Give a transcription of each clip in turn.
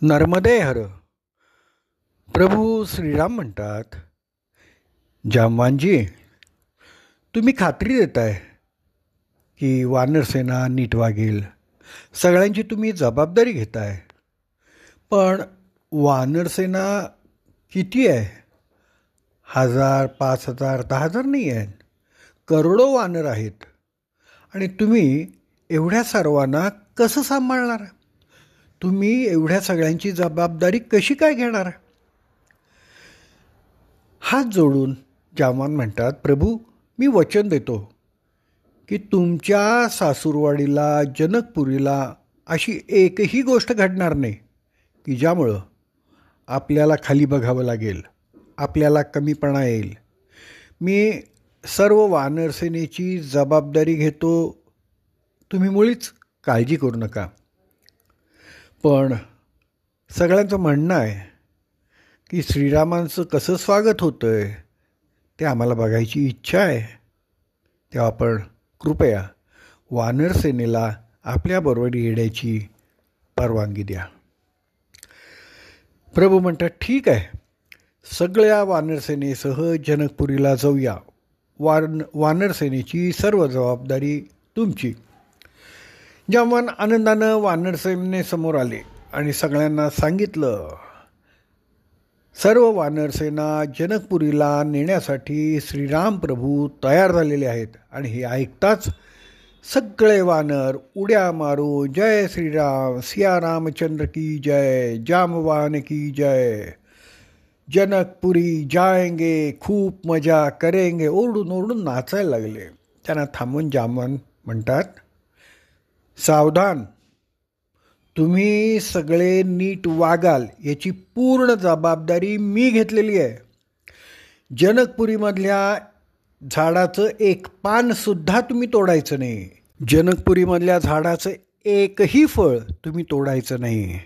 नर्मदे हर. प्रभू श्रीराम म्हणतात, जामवानजी, तुम्ही खात्री देताय की वानरसेना नीट वागेल, सगळ्यांची तुम्ही जबाबदारी घेताय. पण वानरसेना किती आहे? 1000, 5000, 10,000 नाही आहेत, करोडो वानर आहेत. आणि तुम्ही एवढ्या सर्वांना कसं सांभाळणार? तुम्ही एवढ्या सगळ्यांची जबाबदारी कशी काय घेणार? हात जोडून जामवान म्हणतात, प्रभू, मी वचन देतो की तुमच्या सासूरवाडीला, जनकपुरीला अशी एकही गोष्ट घडणार नाही की ज्यामुळं आपल्याला खाली बघावं लागेल, आपल्याला कमीपणा येईल. मी सर्व वानरसेनेची जबाबदारी घेतो, तुम्ही मुळीच काळजी करू नका. पण सगळ्यांचं म्हणणं आहे की श्रीरामांचं कसं स्वागत होतं आहे ते आम्हाला बघायची इच्छा आहे. तेव्हा आपण कृपया वानरसेनेला आपल्याबरोबर येण्याची परवानगी द्या. प्रभू म्हणतात, ठीक आहे, सगळ्या वानरसेनेसह जनकपुरीला जाऊया. वानरसेनेची सर्व जबाबदारी तुमची. जामवान आनंदानं वानरसेनेसमोर आले आणि सगळ्यांना सांगितलं, सर्व वानरसेना जनकपुरीला नेण्यासाठी श्रीराम प्रभू तयार झालेले आहेत. आणि हे ऐकताच सगळे वानर उड्या मारू, जय श्रीराम, सिया रामचंद्र की जय, जामवान की जय, जनकपुरी जाएंगे, खूप मजा करेंगे ओरडून ओरडून नाचायला लागले. त्यांना थांबून जामवान म्हणतात, सावधान, तुम्ही सगळे नीट वागाल याची पूर्ण जबाबदारी मी घेतलेली आहे. जनकपुरीमधल्या झाडाचं एक पानसुद्धा तुम्ही तोडायचं नाही. जनकपुरीमधल्या झाडाचं एकही फळ तुम्ही तोडायचं नाही.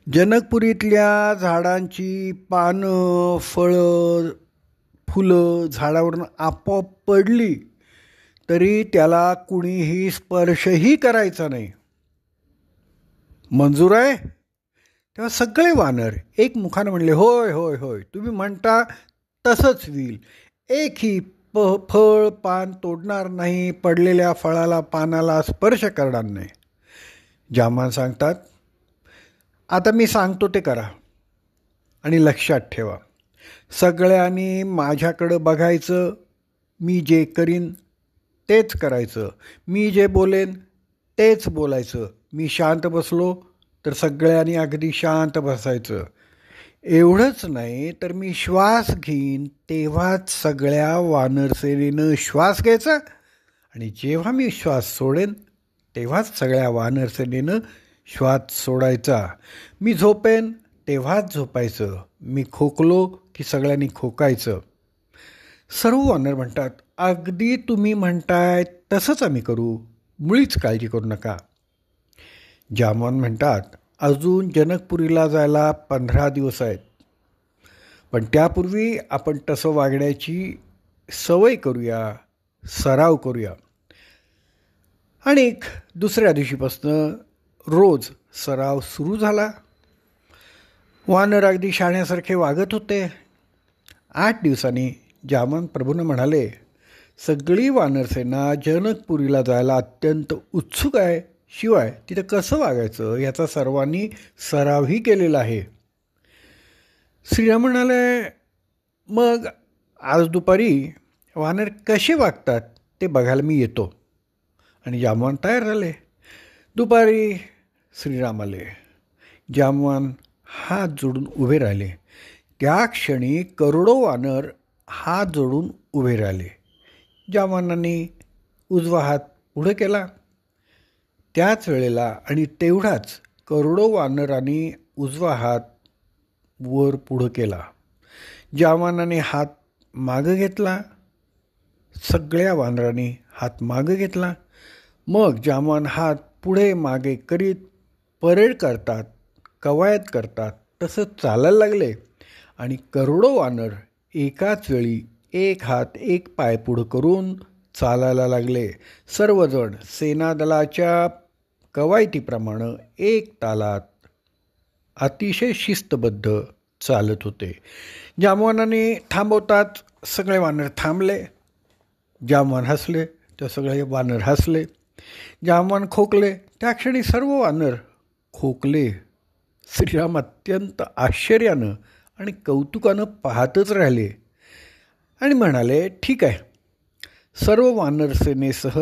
जनकपुरीतल्या झाडांची पानं, फळं, फुलं झाडावरून आपोआप पडली तरी त्याला कुणीही स्पर्शही करायचा नाही. मंजूर आहे? तेव्हा सगळे वानर एकमुखानं म्हणले, होय होय होय, तुम्ही म्हणता तसंच होईल. एकही फळ पान तोडणार नाही, पडलेल्या फळाला पानाला स्पर्श करणार नाही. जामवान सांगतात, आता मी सांगतो ते करा आणि लक्षात ठेवा, सगळ्यांनी माझ्याकडं बघायचं, मी जे करीन तेच करायचं, मी जे बोलेन तेच बोलायचं. मी शांत बसलो तर सगळ्यांनी अगदी शांत बसायचं. एवढंच नाही तर मी श्वास घेईन तेव्हाच सगळ्या वानरसेनेनं श्वास घ्यायचा आणि जेव्हा मी श्वास सोडेन तेव्हाच सगळ्या वानरसेनेनं श्वास सोडायचा. मी झोपेन तेव्हाच झोपायचं, मी खोकलो की सगळ्यांनी खोकायचं. सर्व वानर म्हणतात, अगदी तुम्ही म्हणताय तसंच आम्ही करू, मुळीच काळजी करू नका. जामवान म्हणतात, अजून जनकपुरीला जायला 15 दिवस आहेत, पण त्यापूर्वी आपण तसं वागण्याची सवय करूया, सराव करूया. आणि दुसऱ्या दिवशीपासून रोज सराव सुरू झाला. वानर अगदी शाण्यासारखे वागत होते. 8 दिवसांनी जामवान प्रभूनं म्हणाले, सगळी वानरसेना जनकपुरीला जायला अत्यंत उत्सुक आहे, शिवाय तिथं कसं वागायचं याचा सर्वांनी सरावही केलेला आहे. श्रीराम म्हणाले, मग आज दुपारी वानर कसे वागतात ते बघायला मी येतो. आणि जामवान तयार झाले. दुपारी श्रीराम आले. जामवान हात जोडून उभे राहिले. त्या क्षणी करोडो वानर हात जोडून उभे राहिले. जामवानांनी उजवा हात पुढे केला. त्याच वेळेला आणि तेवढाच करोडो वानरांनी उजवा हात वर पुढं केला. जामवानाने हात मागं घेतला. सगळ्या वानरांनी हात मागं घेतला. मग जामवान हात पुढे मागे करीत परेड करतात, कवायत करतात तसंच चालायला लागले. आणि करोडो वानर एकाच वेळी एक हात एक पाय पुढं करून चालायला लागले. सर्वजण सेनादलाच्या कवायतीप्रमाणे एक तालात अतिशय शिस्तबद्ध चालत होते. जामवानाने थांबवतात सगळे वानर थांबले. जामवान हसले तर सगळे वानर हसले. जामवान खोकले त्या क्षणी सर्व वानर खोकले. श्रीराम अत्यंत आश्चर्यानं आणि कौतुकानं पाहतच राहिले आणि म्हणाले, ठीक आहे, सर्व वानरसेनेसह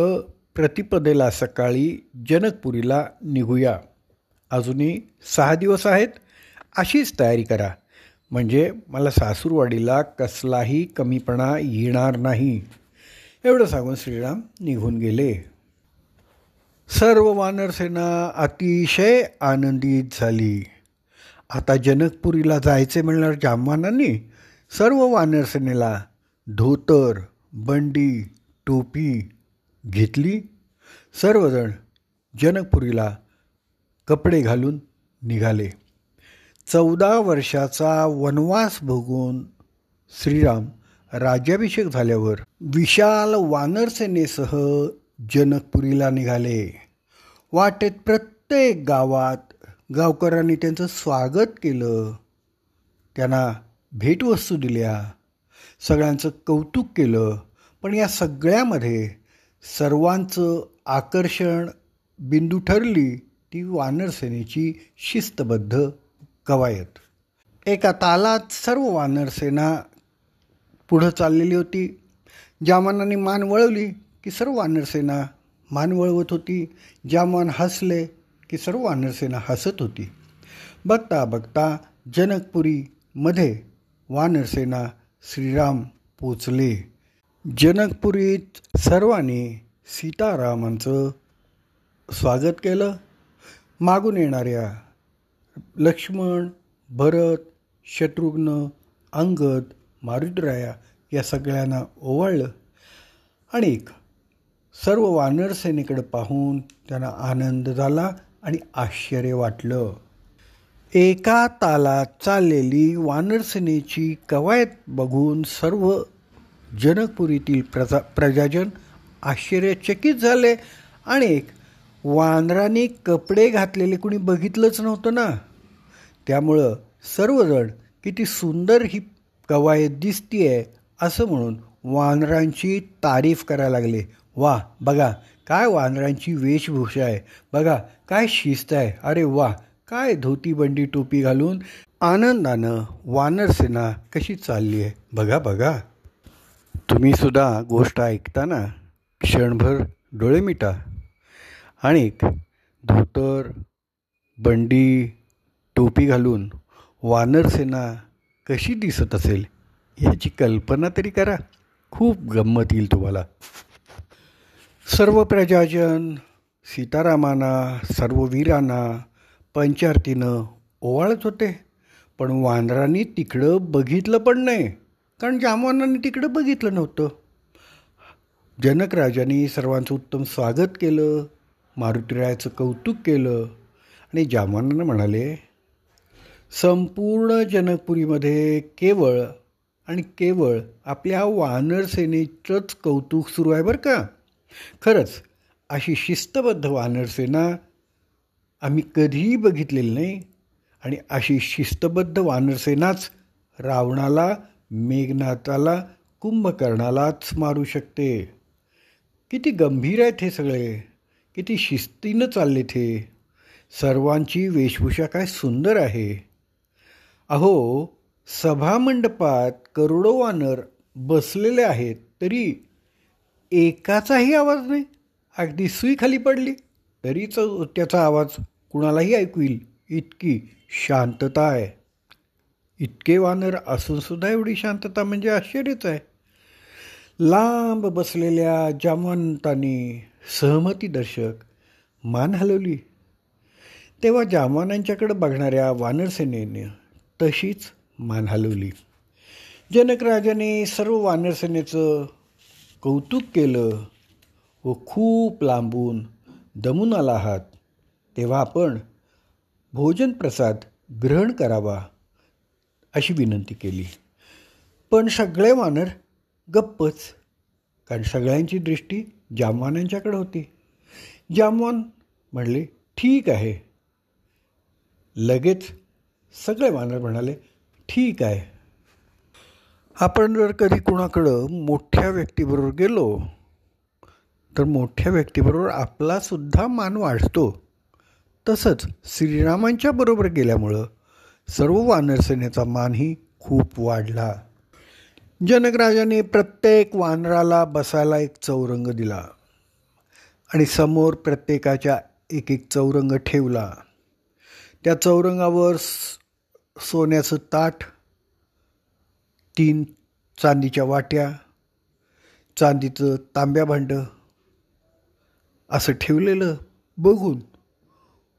प्रतिपदेला सकाळी जनकपुरीला निघूया. अजूनही 6 दिवस आहेत. अशीच तयारी करा, म्हणजे मला सासूरवाडीला कसलाही कमीपणा येणार नाही. एवढं सांगून श्रीराम निघून गेले. सर्व वानरसेना अतिशय आनंदित झाली. आता जनकपुरीला जायचे म्हणल्यावर जामवानांनी सर्व वानरसेनेला धोतर, बंडी, टोपी घेतली. सर्वजण जनकपुरीला कपडे घालून निघाले. 14 वर्षाचा वनवास भोगून श्रीराम राज्याभिषेक झाल्यावर विशाल वानरसेनेसह जनकपुरीला निघाले. वाटेत प्रत्येक गावात गावकऱ्यांनी त्यांचं स्वागत केलं, त्यांना भेटवस्तू दिल्या, सगळ्यांचं कौतुक केलं. पण या सगळ्यामध्ये सर्वांचं आकर्षण बिंदू ठरली ती वानरसेनेची शिस्तबद्ध कवायत. एका तालात सर्व वानरसेना पुढं चाललेली होती. जामवानाने मान वळवली की सर्व वानरसेना मान वळवत होती. जामवान हसले की सर्व वानरसेना हसत होती. बघता बघता जनकपुरीमध्ये वानरसेना श्रीराम पोचले. जनकपुरीत सर्वांनी सीतारामांचं स्वागत केलं. मागून येणाऱ्या लक्ष्मण, भरत, शत्रुघ्न, अंगद, मारुतीराया या सगळ्यांना ओवाळलं आणि सर्व वानरसेनेकडे पाहून त्यांना आनंद झाला आणि आश्चर्य वाटलं. एका तालात चाललेली वानरसेनेची कवायत बघून सर्व जनकपुरीतील प्रजाजन आश्चर्यचकित झाले. आणि वानरांनी कपडे घातलेले कुणी बघितलंच नव्हतं ना, त्यामुळं सर्वजण किती सुंदर ही कवायत दिसतीये असं म्हणून वानरांची तारीफ करायला लागले. वा, बघा काय वानरांची वेशभूषा आहे, बघा काय शिस्त आहे, अरे वा, काय धोती बंडी टोपी घालून आनंदानं वानरसेना कशी चालली आहे, बघा बघा. तुम्ही सुद्धा गोष्ट ऐकताना क्षणभर डोळे मिटा आणि धोतर, बंडी, टोपी घालून वानरसेना कशी दिसत असेल याची कल्पना तरी करा. खूप गंमत येईल तुम्हाला. सर्व प्रजाजन सीतारामांना, सर्व वीरांना पंचारतीनं ओवाळत होते. पण वानरांनी तिकडं बघितलं पण नाही, कारण जामवानांनी तिकडं बघितलं नव्हतं. जनकराजांनी सर्वांचं उत्तम स्वागत केलं, मारुतीरायाचं कौतुक केलं आणि जामवानांना म्हणाले, संपूर्ण जनकपुरीमध्ये केवळ आणि केवळ आपल्या वानरसेनेचंच कौतुक सुरू आहे बरं का. खरंच अशी शिस्तबद्ध वानरसेना आम्ही कधीही बघितलेली नाही आणि अशी शिस्तबद्ध वानरसेनाच रावणाला, मेघनाथाला, कुंभकर्णालाच मारू शकते. किती गंभीर आहेत हे सगळे, किती शिस्तीनं चाललेत हे. सर्वांची वेशभूषा काय सुंदर आहे. अहो, सभामंडपात करोडो वानर बसलेले आहेत तरी एकाचाही आवाज नाही. अगदी सुई खाली पडली तरीच त्याचा आवाज कुणालाही ऐकू येईल इतकी शांतता आहे. इतके वानर असूनसुद्धा एवढी शांतता म्हणजे आश्चर्यच आहे. लांब बसलेल्या जामवंतांनी सहमतीदर्शक मान हलवली. तेव्हा जामवानांच्याकडे बघणाऱ्या वानरसेनेने तशीच मान हलवली. जनकराजाने सर्व वानरसेनेचं कौतुक केलं व खूप लांबून दमून आला आहात तेव्हा आपण भोजन प्रसाद ग्रहण करावा अशी विनंती केली. पण सगळे वानर गप्पच, कारण सगळ्यांची दृष्टी जामवानांच्याकडे होती. जामवान म्हणले, ठीक आहे. लगेच सगळे वानर म्हणाले, ठीक आहे. आपण जर कधी कुणाकडं मोठ्या व्यक्तीबरोबर गेलो तर मोठ्या व्यक्तीबरोबर आपलासुद्धा मान वाढतो. तसंच श्रीरामांच्या बरोबर गेल्यामुळं सर्व वानरसेनेचा मानही खूप वाढला. जनकराजाने प्रत्येक वानराला बसायला एक चौरंग दिला आणि समोर प्रत्येकाच्या एक एक चौरंग ठेवला. त्या चौरंगावर सोन्याचं ताट, 3 चांदीच्या वाट्या, चांदीचं तांब्या भांडं असं ठेवलेलं बघून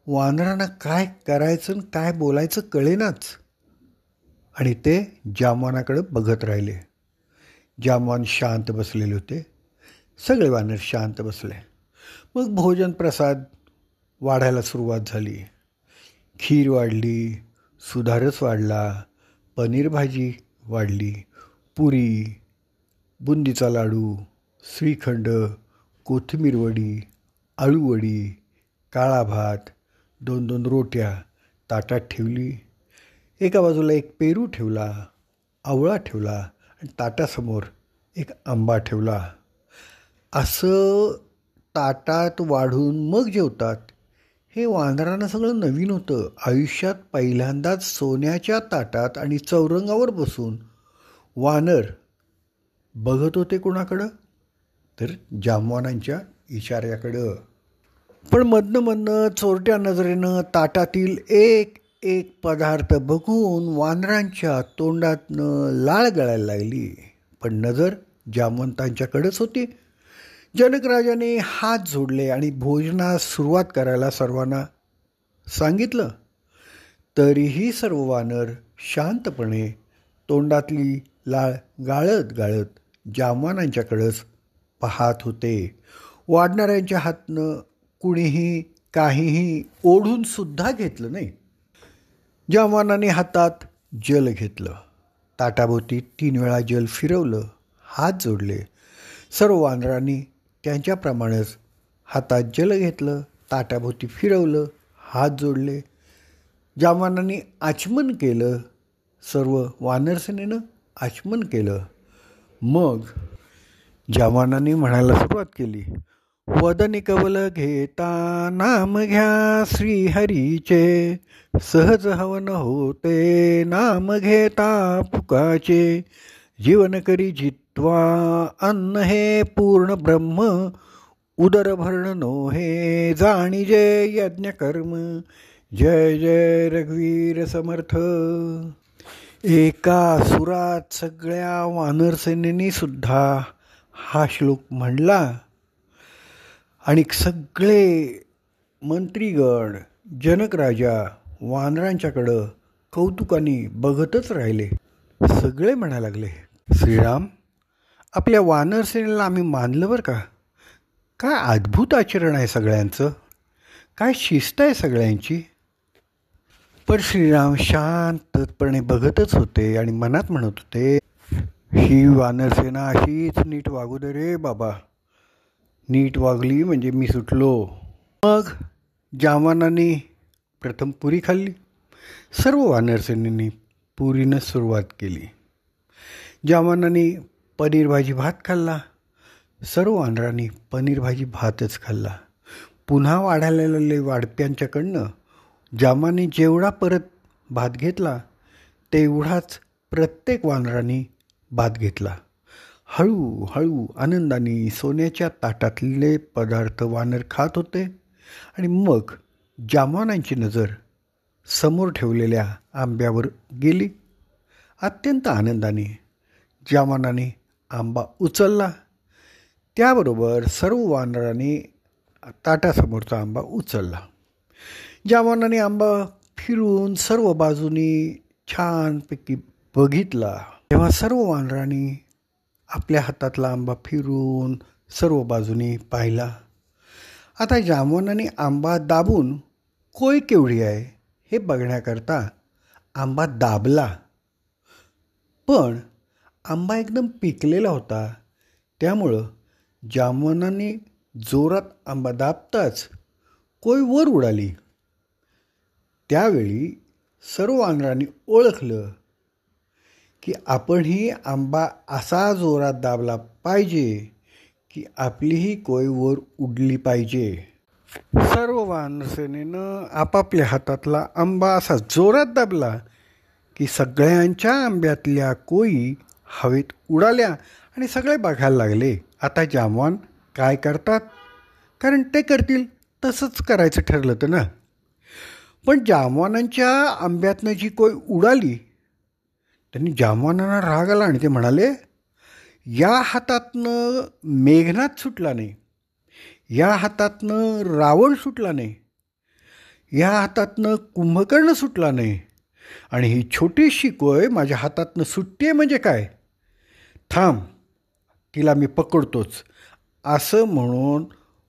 वानरांना काय करायचं आणि काय बोलायचं कळेनाच आणि ते जामवानाकडे बघत राहिले. जामवान शांत बसलेले होते. सगळे वानर शांत बसले. मग भोजन प्रसाद वाढायला सुरुवात झाली. खीर वाढली, सुधारस वाढला, पनीर भाजी वाढली, पुरी, बुंदीचा लाडू, श्रीखंड, कोथिंबीर वडी, आळूवडी, काळा भात, 2-2 रोट्या ताटात ठेवली. एका बाजूला एक पेरू ठेवला, आवळा ठेवला आणि ताटासमोर एक आंबा ठेवला. असं ताटात वाढून मग जेवतात. हे वानरांना सगळं नवीन होतं. आयुष्यात पहिल्यांदाच सोन्याच्या ताटात आणि चौरंगावर बसून वानर बघत होते कोणाकडं, तर जामवानांच्या इशाऱ्याकडं. पण मधनं चोरट्या नजरेनं ताटातील एक एक पदार्थ बघून वानरांच्या तोंडातनं लाळ गळायला लागली. पण नजर जामवंतांच्याकडेच होती. जनकराजाने हात जोडले आणि भोजनास सुरुवात करायला सर्वांना सांगितलं. तरीही सर्व वानर शांतपणे तोंडातली लाळ गाळत गाळत जामवानांच्याकडेच पाहत होते. वाढणाऱ्यांच्या हातनं कुणीही काहीही ओढून सुद्धा घेतलं नाही. जामवानाने हातात जल घेतलं, ताटाभोवती 3 वेळा जल फिरवलं, हात जोडले. सर्व वानरांनी त्यांच्याप्रमाणेच हातात जल घेतलं, ताटाभोवती फिरवलं, हात जोडले. जामवानांनी आचमन केलं. सर्व वानरसेनेनं आचमन केलं. मग जामवानांनी म्हणायला सुरुवात केली, वदनी कवल घेता नाम घ्या श्रीहरीचे, सहज हवन होते नाम घेता पुकाचे, जीवन करी जित्वा अन्न हे पूर्ण ब्रह्म, उदर भरण नोहे जाणीजे यज्ञ कर्म. जय जय रघुवीर समर्थ. एका सुरात सगळ्या वानरसेनेनी सुद्धा हा श्लोक म्हणला आणि सगळे मंत्रीगण, जनकराजा वानरांच्याकडं कौतुकाने बघतच राहिले. सगळे म्हणायला लागले, श्रीराम, आपल्या वानरसेनेला आम्ही मानलं बरं का. काय अद्भुत आचरण आहे सगळ्यांचं, काय शिस्त आहे सगळ्यांची. पण श्रीराम शांतपणे बघतच होते आणि मनात म्हणत होते, ही वानरसेना अशीच नीट वागू दे रे बाबा. नीट वागली म्हणजे मी सुटलो. मग जामवानांनी प्रथम पुरी खाल्ली. सर्व वानरसेनेनी पुरीनं सुरुवात केली. जामवानांनी पनीर भाजी भात खाल्ला. सर्व वानरांनी पनीर भाजी भातच खाल्ला. पुन्हा वाढायला वाढप्यांच्याकडनं जामवानांनी जेवढा परत भात घेतला तेवढाच प्रत्येक वानरांनी भात घेतला. हळूहळू आनंदाने सोन्याच्या ताटातले पदार्थ वानर खात होते. आणि मग जामवानांची नजर समोर ठेवलेल्या आंब्यावर गेली. अत्यंत आनंदाने जामवानाने आंबा उचलला. त्याबरोबर सर्व वानरांनी ताटासमोरचा आंबा उचलला. जामवानाने आंबा फिरून सर्व बाजूनी छानपैकी बघितला. तेव्हा सर्व वानरांनी आपल्या हातातला आंबा फिरून सर्व बाजूनी पाहिला. आता जामवानाने आंबा दाबून कोय केवढी आहे हे बघण्याकरता आंबा दाबला. पण आंबा एकदम पिकलेला होता. त्यामुळं जामवानाने जोरात आंबा दाबताच कोय वर उडाली. त्यावेळी सर्व वानरांनी ओळखलं की आपणही आंबा असा जोरात दाबला पाहिजे की आपलीही कोय वर उडली पाहिजे. सर्व वानरसेनेनं आपापल्या हातातला आंबा असा जोरात दाबला की सगळ्यांच्या आंब्यातल्या कोयी हवेत उडाल्या आणि सगळे बघायला लागले आता जामवान काय करतात. कारण ते करतील तसंच करायचं ठरलं तर ना. पण जामवानांच्या आंब्यातनं जी कोय उडाली त्यांनी जामवानांना राग आला आणि ते म्हणाले, या हातातनं मेघनाद सुटला नाही, या हातातनं रावण सुटला नाही, या हातातनं कुंभकर्ण सुटला नाही आणि ही छोटीशी कोय माझ्या हातातनं सुटते म्हणजे काय. थांब, तिला मी पकडतोच. असं म्हणून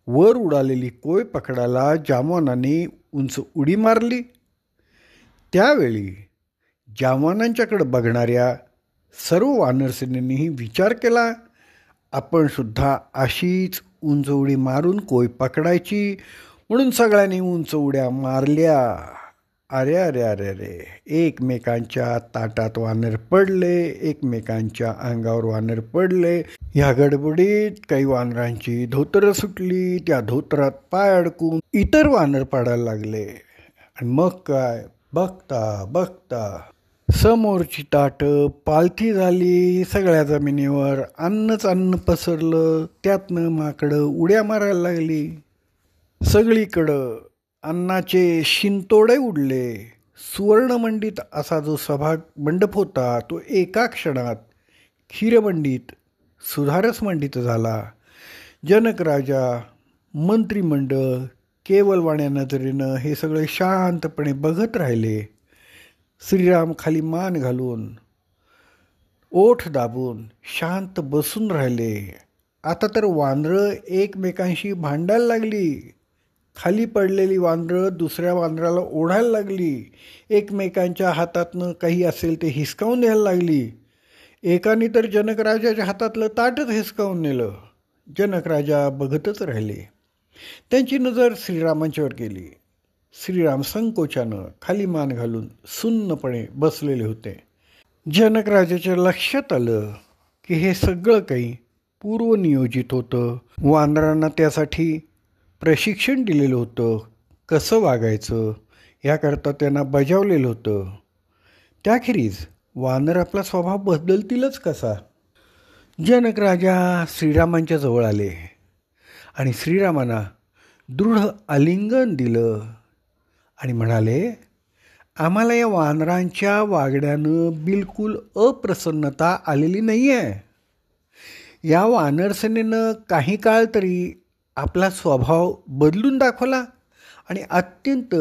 वर उडालेली कोय पकडायला जामवानाने उंच उडी मारली. त्यावेळी जामवानांच्याकडे बघणाऱ्या सर्व वानरसेनेनीही विचार केला, आपण सुद्धा अशीच उंच उडी मारून कोय पकडायची. म्हणून सगळ्यांनी उंच उड्या मारल्या. अरे अरे अरे अरे, एकमेकांच्या ताटात वानर पडले, एकमेकांच्या अंगावर वानर पडले. ह्या गडबडीत काही वानरांची धोतरं सुटली, त्या धोतरात पाय अडकून इतर वानर पाडायला लागले. आणि मग काय, बघता बघता समोरची ताटं पालथी झाली. सगळ्या जमिनीवर अन्नच अन्न पसरलं. त्यातनं माकडं उड्या मारायला लागली. सगळीकडं अन्नाचे शिंतोडे उडले. सुवर्णमंडित असा जो सभा मंडप होता तो एका क्षणात क्षीरमंडित सुधारसमंडित झाला. जनक राजा, मंत्रिमंडळ केवलवाण्या नजरेनं हे सगळे शांतपणे बघत राहिले. श्रीराम खाली मान घालून ओठ दाबून शांत बसून राहिले. आता तर वानरं एकमेकांशी भांडायला लागली. खाली पडलेली वानरं दुसऱ्या वानराला ओढायला लागली. एकमेकांच्या हातातनं काही असेल ते हिसकावून द्यायला लागली. एकाने तर जनकराजाच्या हातातलं ताटच हिसकावून नेलं. जनकराजा बघतच राहिले. त्यांची नजर श्रीरामांच्यावर गेली. श्रीराम संकोचानं खाली मान घालून सुन्नपणे बसलेले होते. जनकराजाच्या लक्षात आलं की हे सगळं काही पूर्वनियोजित होतं. वानरांना त्यासाठी प्रशिक्षण दिलेलं होतं. कसं वागायचं याकरता त्यांना बजावलेलं होतं. त्याखेरीज वानर आपला स्वभाव बदलतीलच कसा. जनकराजा श्रीरामांच्या जवळ आले आणि श्रीरामांना दृढ आलिंगन दिलं आणि म्हणाले, आम्हाला या वानरांच्या वागण्यानं बिलकुल अप्रसन्नता आलेली नाही आहे. या वानरसेनेनं काही काळ तरी आपला स्वभाव बदलून दाखवला आणि अत्यंत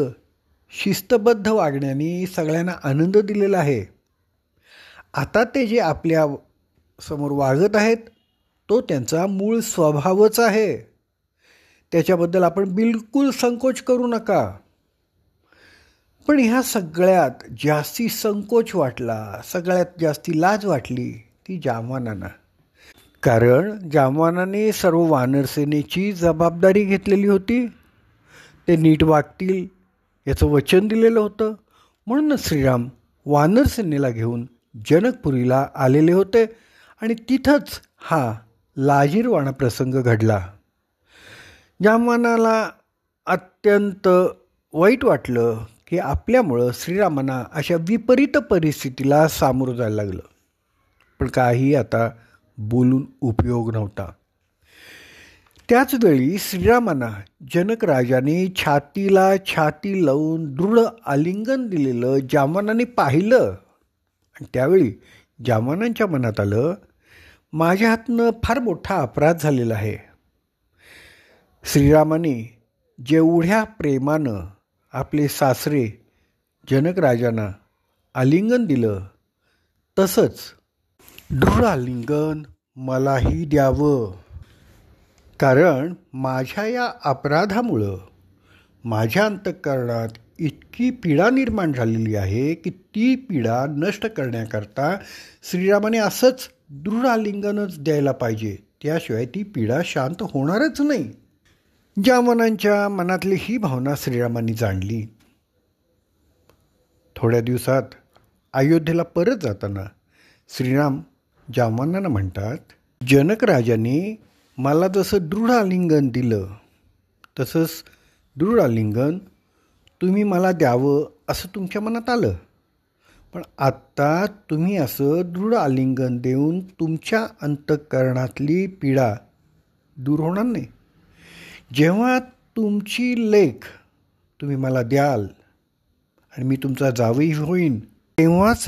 शिस्तबद्ध वागण्याने सगळ्यांना आनंद दिलेला आहे. आता ते जे आपल्या समोर वागत आहेत तो त्यांचा मूळ स्वभावच आहे. त्याच्याबद्दल आपण बिलकुल संकोच करू नका. पण ह्या सगळ्यात जास्ती संकोच वाटला, सगळ्यात जास्ती लाज वाटली ती जामवानांना. कारण जामवानाने सर्व वानरसेनेची जबाबदारी घेतलेली होती. ते नीट वागतील याचं वचन दिलेलं होतं. म्हणूनच श्रीराम वानरसेनेला घेऊन जनकपुरीला आलेले होते आणि तिथंच हा लाजीरवाणा प्रसंग घडला. जामवानाला अत्यंत वाईट वाटलं की आपल्यामुळं श्रीरामांना अशा विपरीत परिस्थितीला सामोरं जायला लागलं. पण काही आता बोलून उपयोग नव्हता. त्याचवेळी श्रीरामांना जनकराजाने छातीला छाती लावून दृढ आलिंगन दिलेलं जामवानाने पाहिलं आणि त्यावेळी जामवानांच्या मनात आलं, माझ्या हातनं फार मोठा अपराध झालेला आहे. श्रीरामाने जेवढ्या प्रेमानं आपले सासरे जनकराजांना आलिंगन दिलं तसंच दृढ आलिंगन मलाही द्यावं. कारण माझ्या या अपराधामुळं माझ्या अंतःकरणात इतकी पीडा निर्माण झालेली आहे की ती पीडा नष्ट करण्याकरता श्रीरामाने असंच दृढ आलिंगनच द्यायला पाहिजे. त्याशिवाय ती पीडा शांत होणारच नाही. जामवानांच्या मनातली ही भावना श्रीरामांनी जाणली. थोड्या दिवसात अयोध्येला परत जाताना श्रीराम जांबवानांना म्हणतात, जनक राजांनी मला जसं दृढ आलिंगन दिलं तसंच दृढ आलिंगन तुम्ही मला द्यावं असं तुमच्या मनात आलं. पण आत्ता तुम्ही असं दृढ आलिंगन देऊन तुमच्या अंतःकरणातली पीडा दूर होणार नाही. जेव्हा तुमची लेक तुम्ही मला द्याल आणि मी तुमचा जावई होईन, तेव्हाच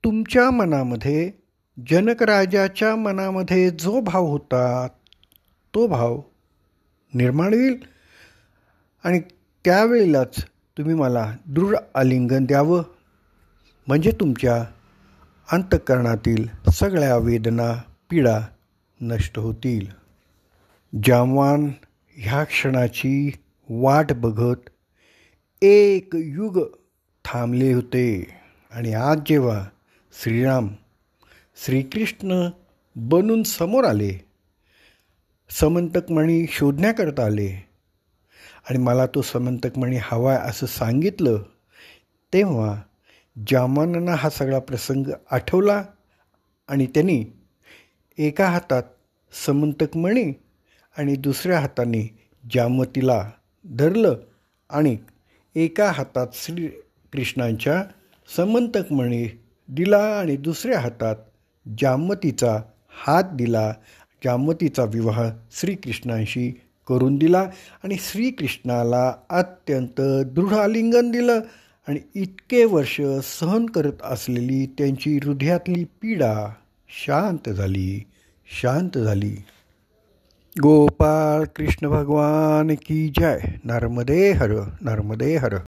तुमच्या मनामध्ये जनकराजाच्या मनामध्ये जो भाव होता तो भाव निर्माण होईल आणि त्यावेळेलाच तुम्ही मला दृढ आलिंगन द्यावं, म्हणजे तुमच्या अंतःकरणातील सगळ्या वेदना पीडा नष्ट होतील. जांबवान ह्या क्षणाची वाट बघत एक युग थांबले होते आणि आज जेव्हा श्रीराम श्रीकृष्ण बनून समोर आले, समंतकमणी शोधण्याकरता आले आणि मला तो समंतकमणी हवा असं सांगितलं, तेव्हा जांबवानांना हा सगळा प्रसंग आठवला आणि त्यांनी एका हातात समंतकमणी आणि दुसऱ्या हाताने जांबवतीला धरलं आणि एका हातात श्रीकृष्णांच्या समंतकमणी दिला आणि दुसऱ्या हातात जांबवतीचा हात दिला. जांबवतीचा विवाह श्रीकृष्णांशी करून दिला आणि श्रीकृष्णाला अत्यंत दृढ आलिंगन दिलं आणि इतके वर्ष सहन करत असलेली त्यांची हृदयातली पीडा शांत झाली. गोपाळ कृष्ण भगवान की जय. नर्मदे हर.